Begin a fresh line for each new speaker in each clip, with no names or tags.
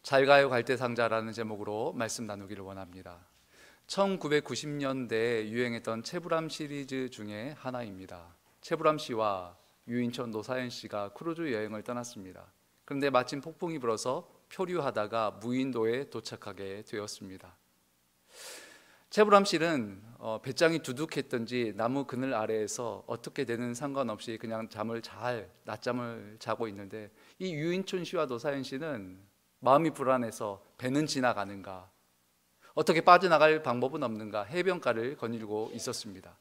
잘 가요 갈대상자라는 제목으로 말씀 나누기를 원합니다. 1990년대에 유행했던 채불암 시리즈 중에 하나입니다. 채불암 씨와 유인천 노사연 씨가 크루즈 여행을 떠났습니다. 그런데 마침 폭풍이 불어서 표류하다가 무인도에 도착하게 되었습니다. 채불암 씨는 배짱이 두둑했던지 나무 그늘 아래에서 어떻게 되는 상관없이 그냥 낮잠을 자고 있는데, 이 유인천 씨와 노사연 씨는 마음이 불안해서 배는 지나가는가, 어떻게 빠져나갈 방법은 없는가 해변가를 거닐고 있었습니다.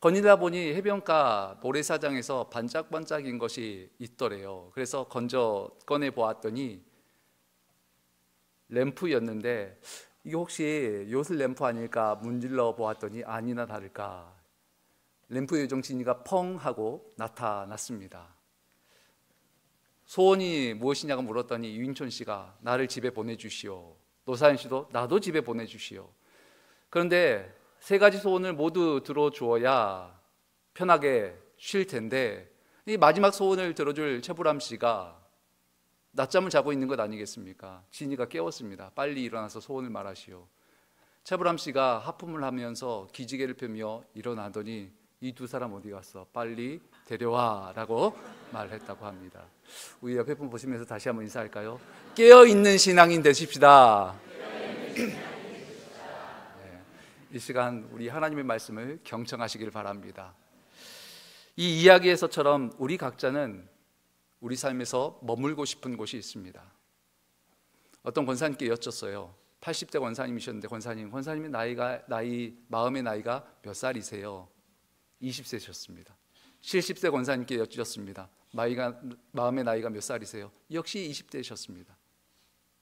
거닐다 보니 해변가 모래사장에서 반짝반짝인 것이 있더래요. 그래서 꺼내 보았더니 램프였는데, 이게 혹시 요술 램프 아닐까 문질러 보았더니 아니나 다를까 램프 요정 지니가 펑 하고 나타났습니다. 소원이 무엇이냐고 물었더니 유인천 씨가 나를 집에 보내주시오, 노사연 씨도 나도 집에 보내주시오. 그런데 세 가지 소원을 모두 들어주어야 편하게 쉴 텐데, 이 마지막 소원을 들어줄 채불암 씨가 낮잠을 자고 있는 것 아니겠습니까? 지니가 깨웠습니다. 빨리 일어나서 소원을 말하시오. 채불암 씨가 하품을 하면서 기지개를 펴며 일어나더니 이 두 사람 어디 갔어? 빨리 데려와 라고 말했다고 합니다. 우리 옆에 분 보시면서 다시 한번 인사할까요? 깨어있는 신앙인 되십시다. 네, 이 시간 우리 하나님의 말씀을 경청하시길 바랍니다. 이 이야기에서처럼 우리 각자는 우리 삶에서 머물고 싶은 곳이 있습니다. 어떤 권사님께 여쭸어요. 80대 권사님이셨는데, 권사님의 마음의 나이가 몇 살이세요? 20세셨습니다. 70세 권사님께 여쭈었습니다. 마음의 나이가 몇 살이세요? 역시 20대셨습니다.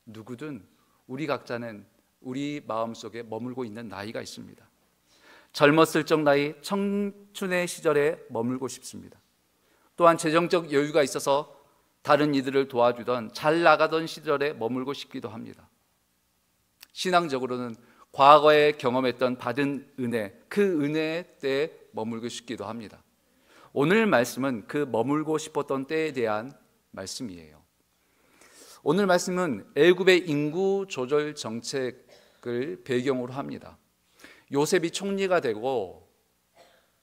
누구든 우리 각자는 우리 마음속에 머물고 있는 나이가 있습니다. 젊었을 적 나이, 청춘의 시절에 머물고 싶습니다. 또한 재정적 여유가 있어서 다른 이들을 도와주던 잘 나가던 시절에 머물고 싶기도 합니다. 신앙적으로는 과거에 경험했던 받은 은혜, 그 은혜 때에 머물고 싶기도 합니다. 오늘 말씀은 그 머물고 싶었던 때에 대한 말씀이에요. 오늘 말씀은 애굽의 인구 조절 정책을 배경으로 합니다. 요셉이 총리가 되고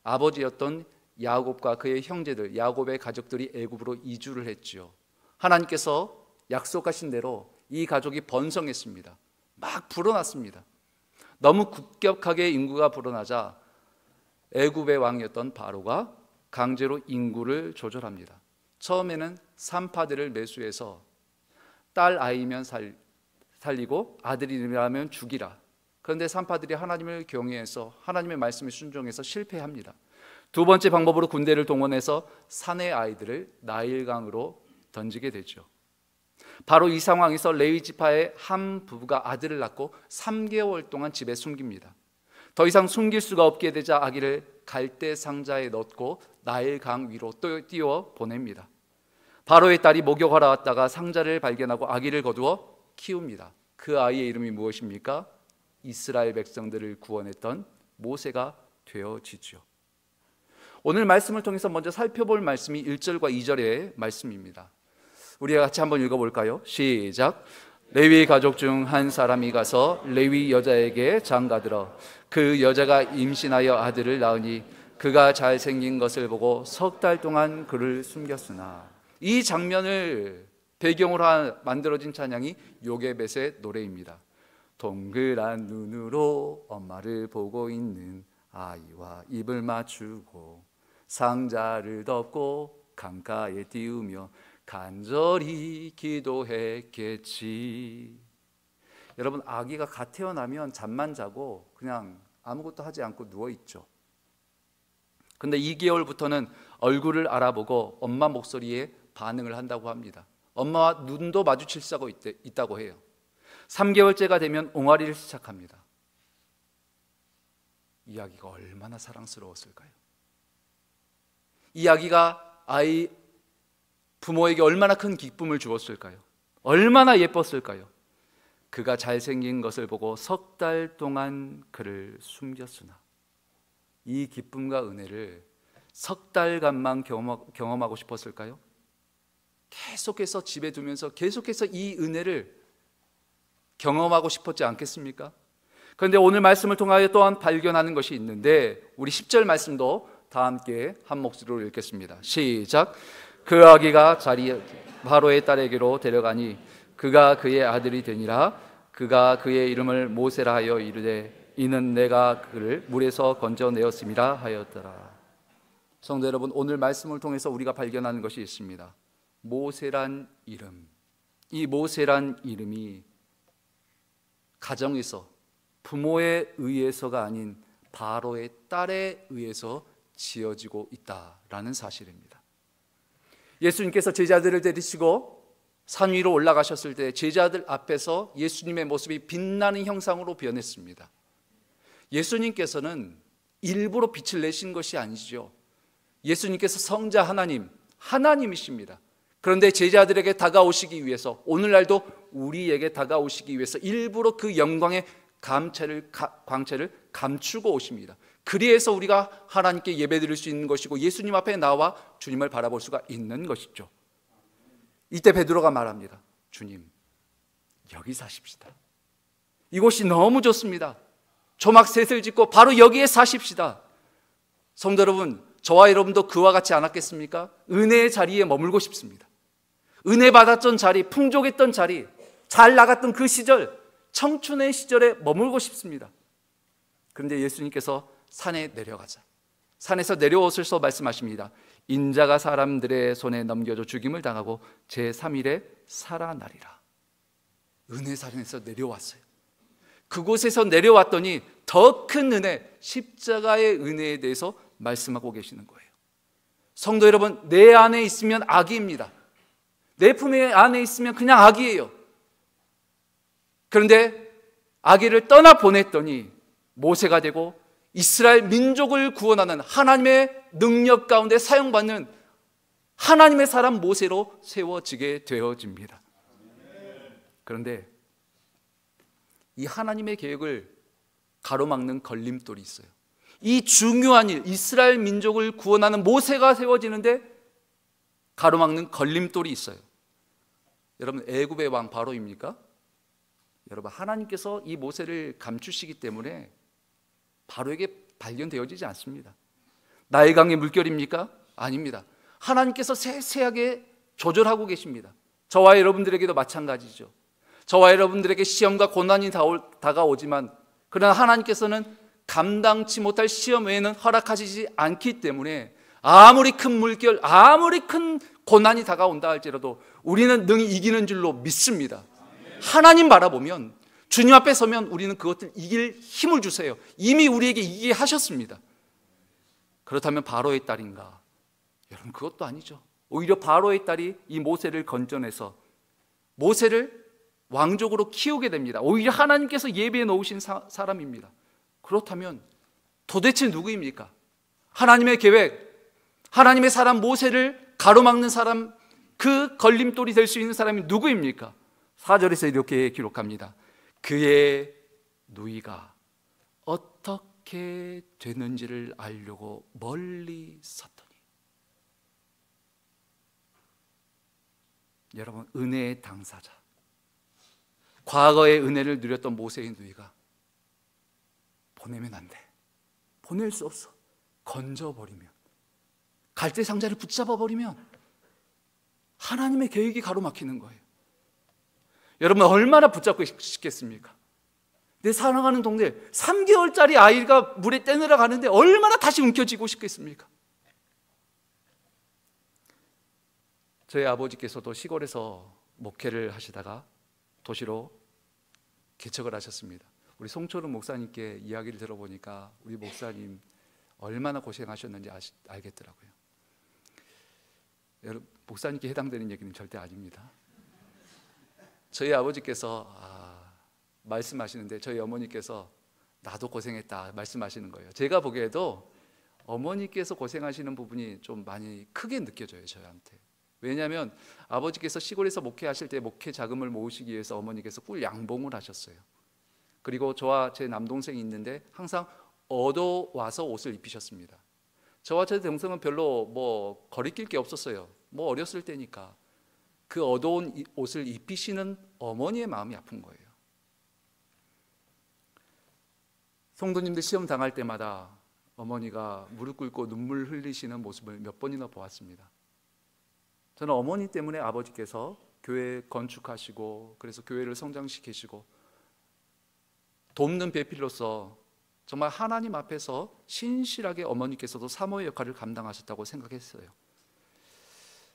아버지였던 야곱과 그의 형제들, 야곱의 가족들이 애굽으로 이주를 했죠. 하나님께서 약속하신 대로 이 가족이 번성했습니다. 막 불어났습니다. 너무 급격하게 인구가 불어나자 애굽의 왕이었던 바로가 강제로 인구를 조절합니다. 처음에는 산파들을 매수해서 딸 아이면 살리고 아들이라면 죽이라. 그런데 산파들이 하나님을 경외해서 하나님의 말씀에 순종해서 실패합니다. 두 번째 방법으로 군대를 동원해서 사내 아이들을 나일강으로 던지게 되죠. 바로 이 상황에서 레위 지파의 한 부부가 아들을 낳고 3개월 동안 집에 숨깁니다. 더 이상 숨길 수가 없게 되자 아기를 갈대 상자에 넣고 나일강 위로 띄워 보냅니다. 바로의 딸이 목욕하러 왔다가 상자를 발견하고 아기를 거두어 키웁니다. 그 아이의 이름이 무엇입니까? 이스라엘 백성들을 구원했던 모세가 되어지죠. 오늘 말씀을 통해서 먼저 살펴볼 말씀이 1절과 2절의 말씀입니다. 우리가 같이 한번 읽어볼까요? 시작. 레위 가족 중 한 사람이 가서 레위 여자에게 장가들어 그 여자가 임신하여 아들을 낳으니 그가 잘생긴 것을 보고 석 달 동안 그를 숨겼으나. 이 장면을 배경으로 만들어진 찬양이 요게벳의 노래입니다. 동그란 눈으로 엄마를 보고 있는 아이와 입을 맞추고 상자를 덮고 강가에 띄우며 간절히 기도했겠지. 여러분, 아기가 갓 태어나면 잠만 자고 그냥 아무것도 하지 않고 누워있죠. 근데 2개월부터는 얼굴을 알아보고 엄마 목소리에 반응을 한다고 합니다. 엄마와 눈도 마주칠 수가 있다고 해요. 3개월째가 되면 옹알이를 시작합니다. 이 아기가 얼마나 사랑스러웠을까요? 이 아기가 부모에게 얼마나 큰 기쁨을 주었을까요? 얼마나 예뻤을까요? 그가 잘생긴 것을 보고 석 달 동안 그를 숨겼으나. 이 기쁨과 은혜를 석 달간만 경험하고 싶었을까요? 계속해서 집에 두면서 계속해서 이 은혜를 경험하고 싶었지 않겠습니까? 그런데 오늘 말씀을 통하여 또한 발견하는 것이 있는데 우리 10절 말씀도 다 함께 한 목소리로 읽겠습니다. 시작. 그 아기가 바로의 딸에게로 데려가니 그가 그의 아들이 되니라. 그가 그의 이름을 모세라 하여 이르되 이는 내가 그를 물에서 건져내었음이라 하였더라. 성도 여러분, 오늘 말씀을 통해서 우리가 발견하는 것이 있습니다. 모세란 이름, 이 모세란 이름이 가정에서 부모에 의해서가 아닌 바로의 딸에 의해서 지어지고 있다라는 사실입니다. 예수님께서 제자들을 데리시고 산 위로 올라가셨을 때 제자들 앞에서 예수님의 모습이 빛나는 형상으로 변했습니다. 예수님께서는 일부러 빛을 내신 것이 아니죠. 예수님께서 성자 하나님이십니다. 그런데 제자들에게 다가오시기 위해서, 오늘날도 우리에게 다가오시기 위해서 일부러 그 영광의 광채를 감추고 오십니다. 그리해서 우리가 하나님께 예배드릴 수 있는 것이고 예수님 앞에 나와 주님을 바라볼 수가 있는 것이죠. 이때 베드로가 말합니다. 주님, 여기 사십시다. 이곳이 너무 좋습니다. 조막셋을 짓고 바로 여기에 사십시다. 성도 여러분, 저와 여러분도 그와 같지 않았겠습니까? 은혜의 자리에 머물고 싶습니다. 은혜 받았던 자리, 풍족했던 자리, 잘 나갔던 그 시절, 청춘의 시절에 머물고 싶습니다. 그런데 예수님께서 산에 내려가자, 산에서 내려오셔서 말씀하십니다. 인자가 사람들의 손에 넘겨져 죽임을 당하고 제3일에 살아나리라. 은혜산에서 내려왔어요. 그곳에서 내려왔더니 더 큰 은혜, 십자가의 은혜에 대해서 말씀하고 계시는 거예요. 성도 여러분, 내 안에 있으면 악입니다. 내 품에 안에 있으면 그냥 악이에요. 그런데 악의를 떠나 보냈더니 모세가 되고 이스라엘 민족을 구원하는 하나님의 능력 가운데 사용받는 하나님의 사람 모세로 세워지게 되어집니다. 그런데 이 하나님의 계획을 가로막는 걸림돌이 있어요. 이 중요한 일, 이스라엘 민족을 구원하는 모세가 세워지는데 가로막는 걸림돌이 있어요. 여러분, 애굽의 왕 바로입니까? 여러분, 하나님께서 이 모세를 감추시기 때문에 바로에게 발견되어지지 않습니다. 나일강의 물결입니까? 아닙니다. 하나님께서 세세하게 조절하고 계십니다. 저와 여러분들에게도 마찬가지죠. 저와 여러분들에게 시험과 고난이 다가오지만 그러나 하나님께서는 감당치 못할 시험 외에는 허락하시지 않기 때문에 아무리 큰 물결, 아무리 큰 고난이 다가온다 할지라도 우리는 능히 이기는 줄로 믿습니다. 하나님 바라보면, 주님 앞에 서면 우리는 그것을 이길 힘을 주세요. 이미 우리에게 이기게 하셨습니다. 그렇다면 바로의 딸인가? 여러분, 그것도 아니죠. 오히려 바로의 딸이 이 모세를 건져내서 모세를 왕족으로 키우게 됩니다. 오히려 하나님께서 예비해 놓으신 사람입니다. 그렇다면 도대체 누구입니까? 하나님의 계획, 하나님의 사람 모세를 가로막는 사람, 그 걸림돌이 될 수 있는 사람이 누구입니까? 4절에서 이렇게 기록합니다. 그의 누이가 어떻게 되는지를 알려고 멀리 섰더니. 여러분, 은혜의 당사자, 과거의 은혜를 누렸던 모세의 누이가 보내면 안 돼, 보낼 수 없어, 건져버리면, 갈대 상자를 붙잡아버리면 하나님의 계획이 가로막히는 거예요. 여러분, 얼마나 붙잡고 싶겠습니까? 내 사랑하는 동네 3개월짜리 아이가 물에 떠내려가는데 얼마나 다시 움켜쥐고 싶겠습니까? 저희 아버지께서도 시골에서 목회를 하시다가 도시로 개척을 하셨습니다. 우리 송철훈 목사님께 이야기를 들어보니까 우리 목사님 얼마나 고생하셨는지 알겠더라고요. 여러분, 목사님께 해당되는 얘기는 절대 아닙니다. 저희 아버지께서 말씀하시는데 저희 어머니께서 나도 고생했다 말씀하시는 거예요. 제가 보기에도 어머니께서 고생하시는 부분이 좀 많이 크게 느껴져요, 저한테. 왜냐하면 아버지께서 시골에서 목회하실 때 목회 자금을 모으시기 위해서 어머니께서 꿀 양봉을 하셨어요. 그리고 저와 제 남동생이 있는데 항상 얻어와서 옷을 입히셨습니다. 저와 제 동생은 별로 뭐 거리낄 게 없었어요. 뭐 어렸을 때니까. 그 얻어온 옷을 입히시는 어머니의 마음이 아픈 거예요. 성도님들 시험 당할 때마다 어머니가 무릎 꿇고 눈물 흘리시는 모습을 몇 번이나 보았습니다. 저는 어머니 때문에 아버지께서 교회 건축하시고 그래서 교회를 성장시키시고 돕는 배필로서 정말 하나님 앞에서 신실하게 어머니께서도 사모의 역할을 감당하셨다고 생각했어요.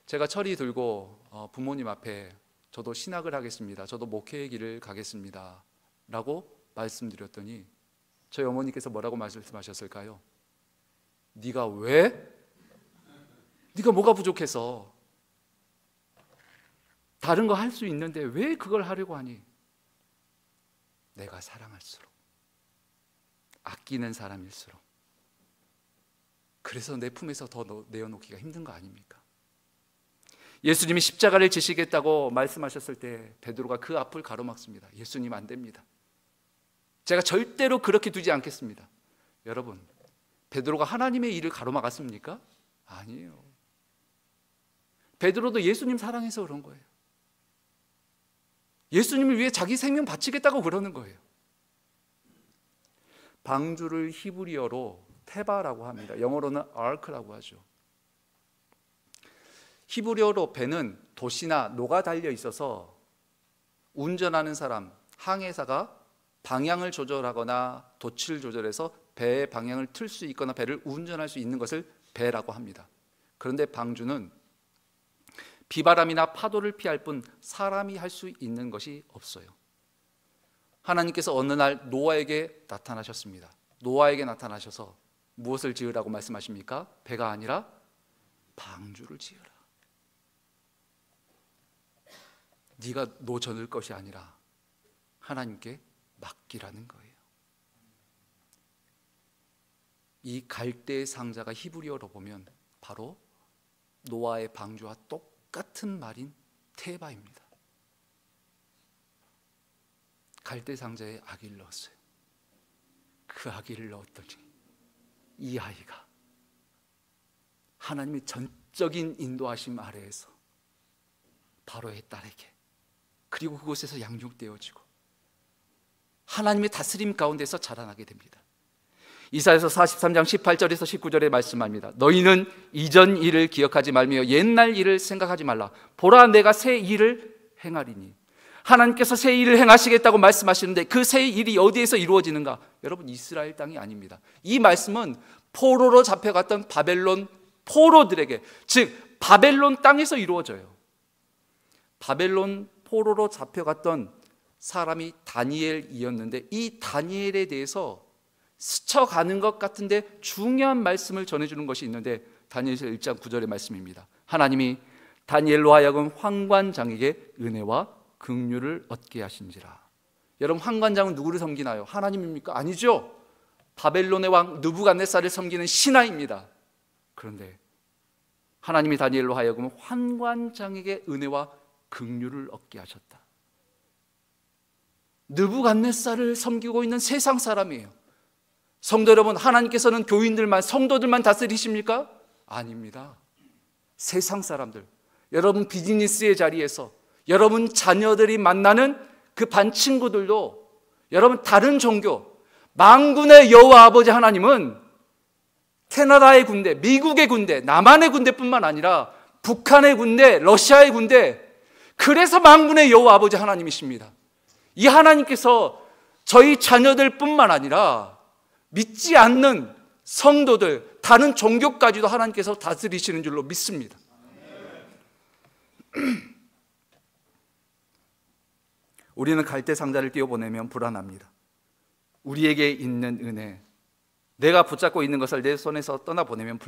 제가 철이 들고 부모님 앞에 저도 신학을 하겠습니다, 저도 목회의 길을 가겠습니다 라고 말씀드렸더니 저희 어머니께서 뭐라고 말씀하셨을까요? 네가 왜? 네가 뭐가 부족해서? 다른 거 할 수 있는데 왜 그걸 하려고 하니? 내가 사랑할수록, 아끼는 사람일수록, 그래서 내 품에서 더 내어놓기가 힘든 거 아닙니까? 예수님이 십자가를 지시겠다고 말씀하셨을 때 베드로가 그 앞을 가로막습니다. 예수님 안 됩니다. 제가 절대로 그렇게 두지 않겠습니다. 여러분, 베드로가 하나님의 일을 가로막았습니까? 아니에요. 베드로도 예수님 사랑해서 그런 거예요. 예수님을 위해 자기 생명 바치겠다고 그러는 거예요. 방주를 히브리어로 테바라고 합니다. 영어로는 아크라고 하죠. 히브리어로 배는 돛이나 노가 달려 있어서 운전하는 사람, 항해사가 방향을 조절하거나 돛을 조절해서 배의 방향을 틀 수 있거나 배를 운전할 수 있는 것을 배라고 합니다. 그런데 방주는 비바람이나 파도를 피할 뿐 사람이 할 수 있는 것이 없어요. 하나님께서 어느 날 노아에게 나타나셨습니다. 노아에게 나타나셔서 무엇을 지으라고 말씀하십니까? 배가 아니라 방주를 지으라. 네가 노전을 것이 아니라 하나님께 맡기라는 거예요. 이 갈대의 상자가 히브리어로 보면 바로 노아의 방주와 똑같은 말인 테바입니다. 갈대 상자에 아기를 넣었어요. 그 아기를 넣었더니 이 아이가 하나님의 전적인 인도하심 아래에서 바로의 딸에게, 그리고 그곳에서 양육되어지고 하나님의 다스림 가운데서 자라나게 됩니다. 이사야서 43장 18절에서 19절에 말씀합니다. 너희는 이전 일을 기억하지 말며 옛날 일을 생각하지 말라. 보라, 내가 새 일을 행하리니. 하나님께서 새 일을 행하시겠다고 말씀하시는데 그 새 일이 어디에서 이루어지는가? 여러분, 이스라엘 땅이 아닙니다. 이 말씀은 포로로 잡혀갔던 바벨론 포로들에게, 즉 바벨론 땅에서 이루어져요. 바벨론 포로로 잡혀갔던 사람이 다니엘이었는데 이 다니엘에 대해서 스쳐가는 것 같은데 중요한 말씀을 전해주는 것이 있는데 다니엘서 1장 9절의 말씀입니다. 하나님이 다니엘로 하여금 환관장에게 은혜와 긍휼을 얻게 하신지라. 여러분, 환관장은 누구를 섬기나요? 하나님입니까? 아니죠. 바벨론의 왕 느부갓네살을 섬기는 신하입니다. 그런데 하나님이 다니엘로 하여금 환관장에게 은혜와 긍휼을 얻게 하셨다. 느부갓네살을 섬기고 있는 세상 사람이에요. 성도 여러분, 하나님께서는 교인들만, 성도들만 다스리십니까? 아닙니다. 세상 사람들, 여러분 비즈니스의 자리에서 여러분 자녀들이 만나는 그 반 친구들도, 여러분 다른 종교, 만군의 여호와 아버지 하나님은 캐나다의 군대, 미국의 군대, 남한의 군대뿐만 아니라 북한의 군대, 러시아의 군대, 그래서 만군의 여호와 아버지 하나님이십니다. 이 하나님께서 저희 자녀들뿐만 아니라 믿지 않는 성도들, 다른 종교까지도 하나님께서 다스리시는 줄로 믿습니다. 우리는 갈대 상자를 띄워보내면 불안합니다. 우리에게 있는 은혜, 내가 붙잡고 있는 것을 내 손에서 떠나보내면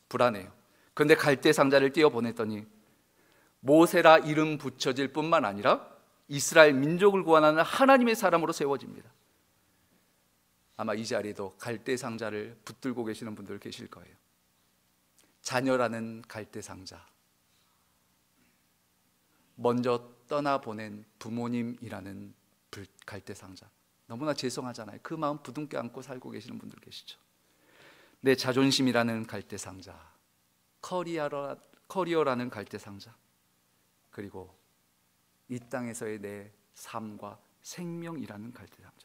불안해요. 그런데 갈대 상자를 띄워보냈더니 모세라 이름 붙여질 뿐만 아니라 이스라엘 민족을 구원하는 하나님의 사람으로 세워집니다. 아마 이 자리에도 갈대 상자를 붙들고 계시는 분들 계실 거예요. 자녀라는 갈대 상자, 먼저 떠나보낸 부모님이라는 갈대 상자, 너무나 죄송하잖아요. 그 마음 부둥켜 안고 살고 계시는 분들 계시죠. 내 자존심이라는 갈대 상자, 커리어라는 갈대 상자, 그리고 이 땅에서의 내 삶과 생명이라는 갈대 상자.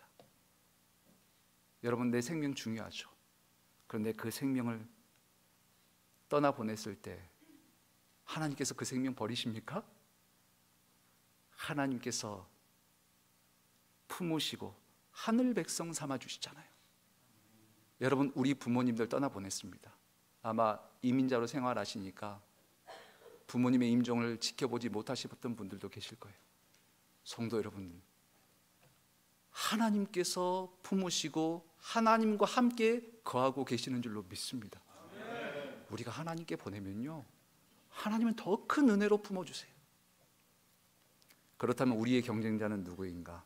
여러분, 내 생명 중요하죠. 그런데 그 생명을 떠나보냈을 때 하나님께서 그 생명 버리십니까? 하나님께서 품으시고 하늘 백성 삼아주시잖아요. 여러분, 우리 부모님들 떠나보냈습니다. 아마 이민자로 생활하시니까 부모님의 임종을 지켜보지 못하셨던 분들도 계실 거예요. 성도 여러분, 하나님께서 품으시고 하나님과 함께 거하고 계시는 줄로 믿습니다. 우리가 하나님께 보내면요, 하나님은 더 큰 은혜로 품어주세요. 그렇다면 우리의 경쟁자는 누구인가?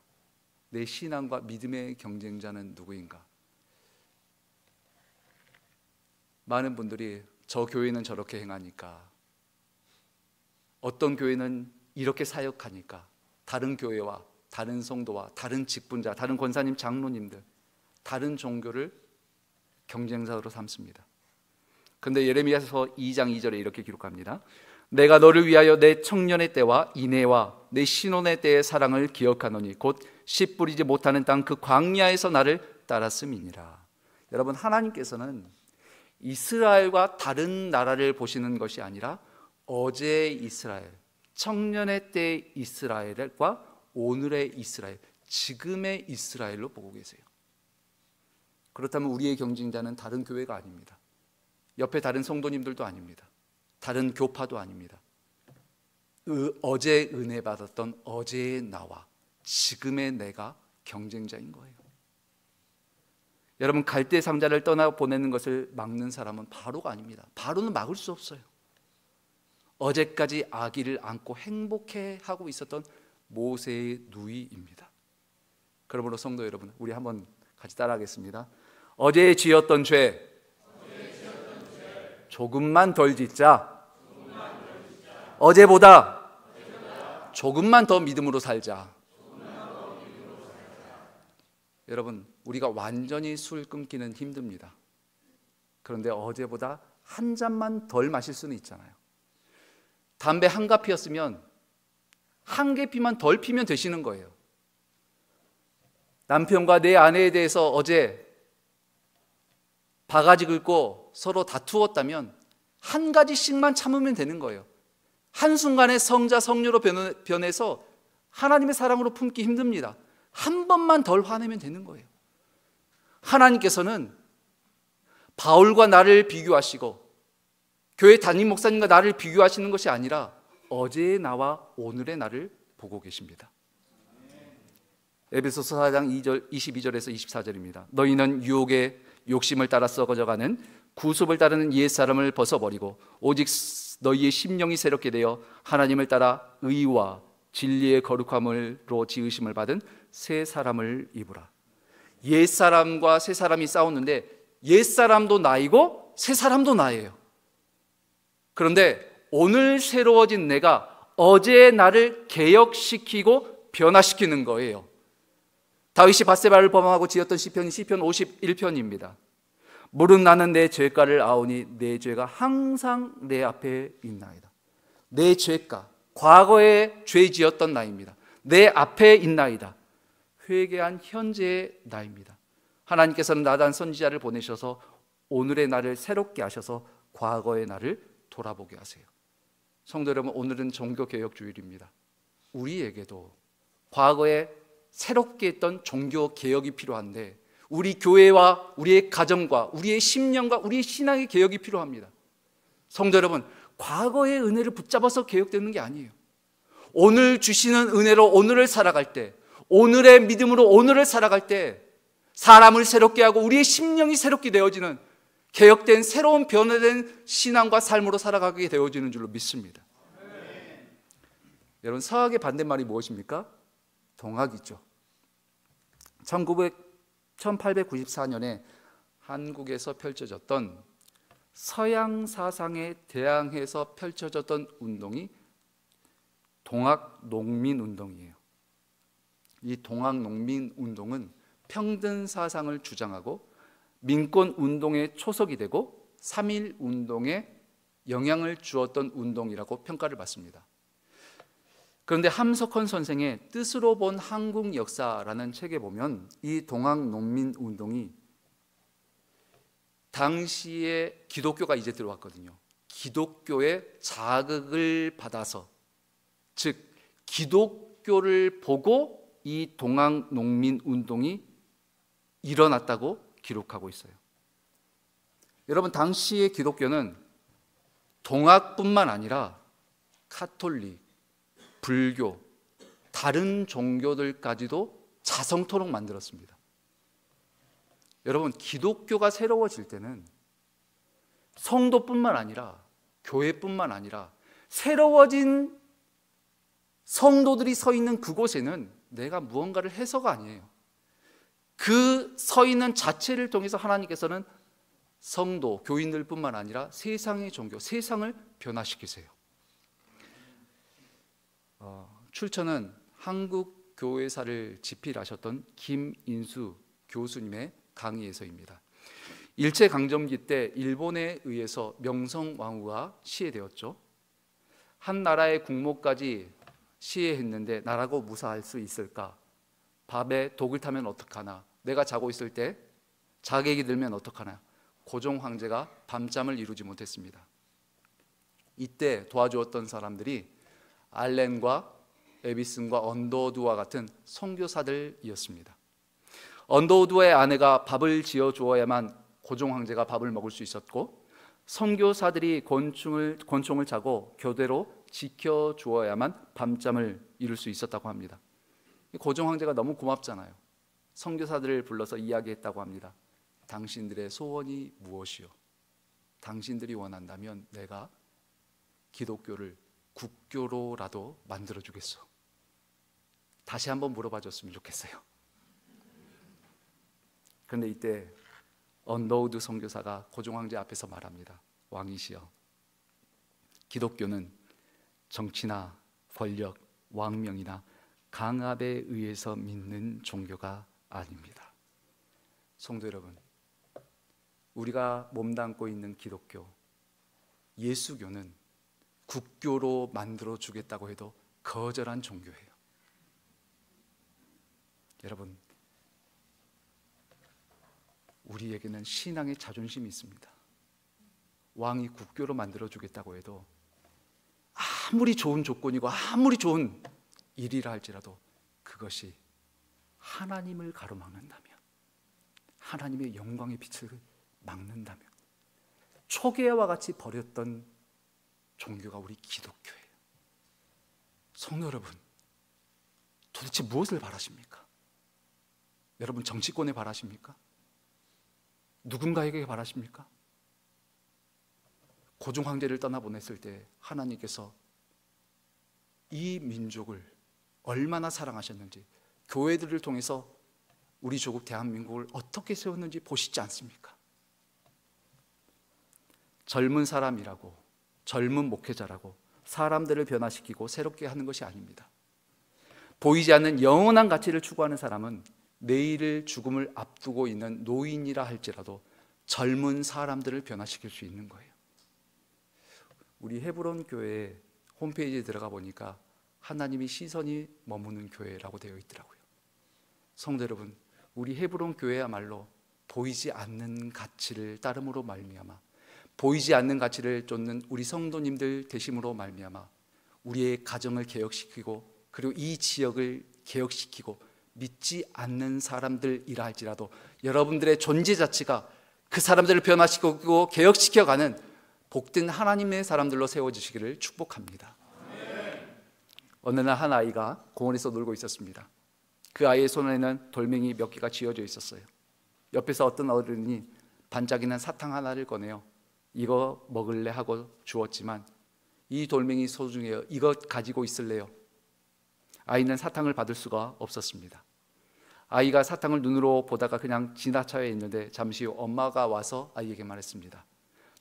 내 신앙과 믿음의 경쟁자는 누구인가? 많은 분들이 저 교회는 저렇게 행하니까, 어떤 교회는 이렇게 사역하니까, 다른 교회와 다른 성도와 다른 직분자, 다른 권사님, 장로님들, 다른 종교를 경쟁자로 삼습니다. 그런데 예레미야서 2장 2절에 이렇게 기록합니다. 내가 너를 위하여 내 청년의 때와 인애와 내 신혼의 때의 사랑을 기억하노니 곧 씨 뿌리지 못하는 땅 그 광야에서 나를 따랐음이니라. 여러분, 하나님께서는 이스라엘과 다른 나라를 보시는 것이 아니라 어제의 이스라엘, 청년의 때의 이스라엘과 오늘의 이스라엘, 지금의 이스라엘로 보고 계세요. 그렇다면 우리의 경쟁자는 다른 교회가 아닙니다. 옆에 다른 성도님들도 아닙니다. 다른 교파도 아닙니다. 어제 은혜 받았던 어제의 나와 지금의 내가 경쟁자인 거예요. 여러분, 갈대 상자를 떠나보내는 것을 막는 사람은 바로가 아닙니다. 바로는 막을 수 없어요. 어제까지 아기를 안고 행복해하고 있었던 모세의 누이입니다. 그러므로 성도 여러분, 우리 한번 같이 따라하겠습니다. 어제 지었던 죄 조금만 덜 짓자. 어제보다 조금만 더 믿음으로 살자. 여러분, 우리가 완전히 술 끊기는 힘듭니다. 그런데 어제보다 한 잔만 덜 마실 수는 있잖아요. 담배 한 갑 피웠으면 한 개 피만 덜 피면 되시는 거예요. 남편과 내 아내에 대해서 어제 바가지 긁고 서로 다투었다면 한 가지씩만 참으면 되는 거예요. 한순간에 성자 성녀로 변해서 하나님의 사랑으로 품기 힘듭니다. 한 번만 덜 화내면 되는 거예요. 하나님께서는 바울과 나를 비교하시고 교회 담임 목사님과 나를 비교하시는 것이 아니라 어제의 나와 오늘의 나를 보고 계십니다. 에베소서 4장 22절에서 24절입니다. 너희는 유혹의 욕심을 따라 썩어져가는 구습을 따르는 옛사람을 벗어버리고 오직 너희의 심령이 새롭게 되어 하나님을 따라 의와 진리의 거룩함으로 지으심을 받은 새 사람을 입으라. 옛사람과 새 사람이 싸웠는데 옛사람도 나이고 새 사람도 나예요. 그런데 오늘 새로워진 내가 어제의 나를 개혁시키고 변화시키는 거예요. 다윗이 밧세바를 범하고 지었던 시편이 시편 51편입니다. 물은 나는 내 죄가를 아오니 내 죄가 항상 내 앞에 있나이다. 내 죄가, 과거에 죄 지었던 나입니다. 내 앞에 있나이다. 회개한 현재의 나입니다. 하나님께서는 나단 선지자를 보내셔서 오늘의 나를 새롭게 하셔서 과거의 나를 돌아보게 하세요. 성도 여러분, 오늘은 종교개혁주일입니다. 우리에게도 과거에 새롭게 했던 종교개혁이 필요한데 우리 교회와 우리의 가정과 우리의 심령과 우리의 신앙의 개혁이 필요합니다. 성도 여러분, 과거의 은혜를 붙잡아서 개혁되는 게 아니에요. 오늘 주시는 은혜로 오늘을 살아갈 때, 오늘의 믿음으로 오늘을 살아갈 때 사람을 새롭게 하고 우리의 심령이 새롭게 되어지는 개혁된 새로운 변화된 신앙과 삶으로 살아가게 되어지는 줄로 믿습니다. 여러분, 서학의 반대말이 무엇입니까? 동학이죠. 1894년에 한국에서 펼쳐졌던 서양 사상에 대항해서 펼쳐졌던 운동이 동학 농민 운동이에요. 이 동학 농민 운동은 평등 사상을 주장하고 민권 운동의 초석이 되고 3.1 운동에 영향을 주었던 운동이라고 평가를 받습니다. 그런데 함석헌 선생의 뜻으로 본 한국 역사라는 책에 보면 이 동학 농민 운동이 당시에 기독교가 이제 들어왔거든요. 기독교의 자극을 받아서, 즉 기독교를 보고 이 동학농민운동이 일어났다고 기록하고 있어요. 여러분, 당시의 기독교는 동학뿐만 아니라 카톨릭, 불교, 다른 종교들까지도 자성토록 만들었습니다. 여러분, 기독교가 새로워질 때는 성도뿐만 아니라 교회뿐만 아니라 새로워진 성도들이 서 있는 그곳에는 내가 무언가를 해서가 아니에요. 그 서 있는 자체를 통해서 하나님께서는 성도, 교인들뿐만 아니라 세상의 종교, 세상을 변화시키세요. 출처는 한국교회사를 집필하셨던 김인수 교수님의 강의에서입니다. 일제강점기 때 일본에 의해서 명성황후가 시해되었죠. 한 나라의 국모까지 시해했는데 나라고 무사할 수 있을까? 밥에 독을 타면 어떡하나? 내가 자고 있을 때 자객이 들면 어떡하나? 고종 황제가 밤잠을 이루지 못했습니다. 이때 도와주었던 사람들이 알렌과 에비슨과 언더우드와 같은 선교사들이었습니다. 언더우드의 아내가 밥을 지어 주어야만 고종 황제가 밥을 먹을 수 있었고, 선교사들이 권총을 차고 교대로 지켜 주어야만 밤잠을 이룰 수 있었다고 합니다. 고종 황제가 너무 고맙잖아요. 선교사들을 불러서 이야기했다고 합니다. 당신들의 소원이 무엇이요? 당신들이 원한다면 내가 기독교를 국교로라도 만들어주겠소. 다시 한번 물어봐 줬으면 좋겠어요. 그런데 이때 언더우드 선교사가 고종 황제 앞에서 말합니다. 왕이시여, 기독교는 정치나 권력, 왕명이나 강압에 의해서 믿는 종교가 아닙니다. 성도 여러분, 우리가 몸담고 있는 기독교, 예수교는 국교로 만들어 주겠다고 해도 거절한 종교예요. 여러분, 우리에게는 신앙의 자존심이 있습니다. 왕이 국교로 만들어 주겠다고 해도 아무리 좋은 조건이고 아무리 좋은 일이라 할지라도 그것이 하나님을 가로막는다면, 하나님의 영광의 빛을 막는다면, 초계와 같이 버렸던 종교가 우리 기독교예요. 성도 여러분, 도대체 무엇을 바라십니까? 여러분, 정치권에 바라십니까? 누군가에게 바라십니까? 고종 황제를 떠나보냈을 때 하나님께서 이 민족을 얼마나 사랑하셨는지, 교회들을 통해서 우리 조국 대한민국을 어떻게 세웠는지 보시지 않습니까? 젊은 사람이라고, 젊은 목회자라고 사람들을 변화시키고 새롭게 하는 것이 아닙니다. 보이지 않는 영원한 가치를 추구하는 사람은 내일을 죽음을 앞두고 있는 노인이라 할지라도 젊은 사람들을 변화시킬 수 있는 거예요. 우리 헤브론 교회 홈페이지에 들어가 보니까 하나님이 시선이 머무는 교회라고 되어 있더라고요. 성도 여러분, 우리 헤브론 교회야말로 보이지 않는 가치를 따름으로 말미암아, 보이지 않는 가치를 쫓는 우리 성도님들 되심으로 말미암아 우리의 가정을 개혁시키고, 그리고 이 지역을 개혁시키고, 믿지 않는 사람들이라 할지라도 여러분들의 존재 자체가 그 사람들을 변화시키고 개혁시켜가는 복된 하나님의 사람들로 세워지시기를 축복합니다. 어느 날 한 아이가 공원에서 놀고 있었습니다. 그 아이의 손에는 돌멩이 몇 개가 쥐어져 있었어요. 옆에서 어떤 어른이 반짝이는 사탕 하나를 꺼내요. 이거 먹을래 하고 주었지만 이 돌멩이 소중해요. 이것 가지고 있을래요? 아이는 사탕을 받을 수가 없었습니다. 아이가 사탕을 눈으로 보다가 그냥 지나쳐야 했는데 잠시 후 엄마가 와서 아이에게 말했습니다.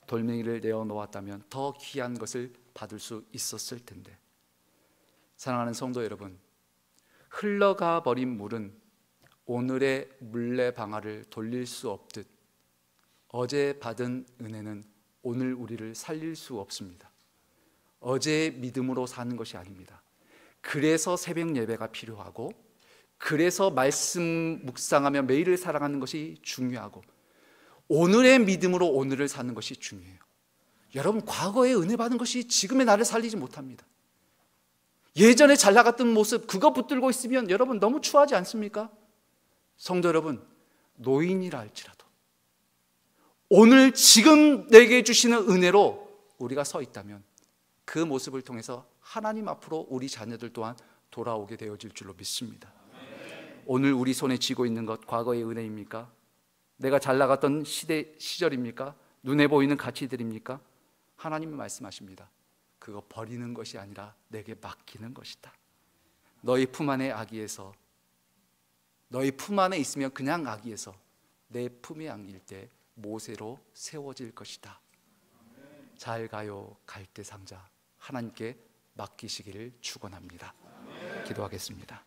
돌멩이를 내어놓았다면 더 귀한 것을 받을 수 있었을 텐데. 사랑하는 성도 여러분, 흘러가 버린 물은 오늘의 물레방아를 돌릴 수 없듯 어제 받은 은혜는 오늘 우리를 살릴 수 없습니다. 어제의 믿음으로 사는 것이 아닙니다. 그래서 새벽 예배가 필요하고, 그래서 말씀 묵상하며 매일을 살아가는 것이 중요하고, 오늘의 믿음으로 오늘을 사는 것이 중요해요. 여러분, 과거에 은혜 받은 것이 지금의 나를 살리지 못합니다. 예전에 잘 나갔던 모습, 그거 붙들고 있으면 여러분 너무 추하지 않습니까? 성도 여러분, 노인이라 할지라도 오늘 지금 내게 주시는 은혜로 우리가 서 있다면 그 모습을 통해서 하나님 앞으로 우리 자녀들 또한 돌아오게 되어질 줄로 믿습니다. 오늘 우리 손에 쥐고 있는 것 과거의 은혜입니까? 내가 잘 나갔던 시절입니까? 눈에 보이는 가치들입니까? 하나님은 말씀하십니다. 그거 버리는 것이 아니라 내게 맡기는 것이다. 너희 품 안에 아기에서, 너희 품 안에 있으면 그냥 아기에서 내 품에 안길 때 모세로 세워질 것이다. 잘 가요 갈대 상자, 하나님께 맡기시기를 축원합니다. 기도하겠습니다.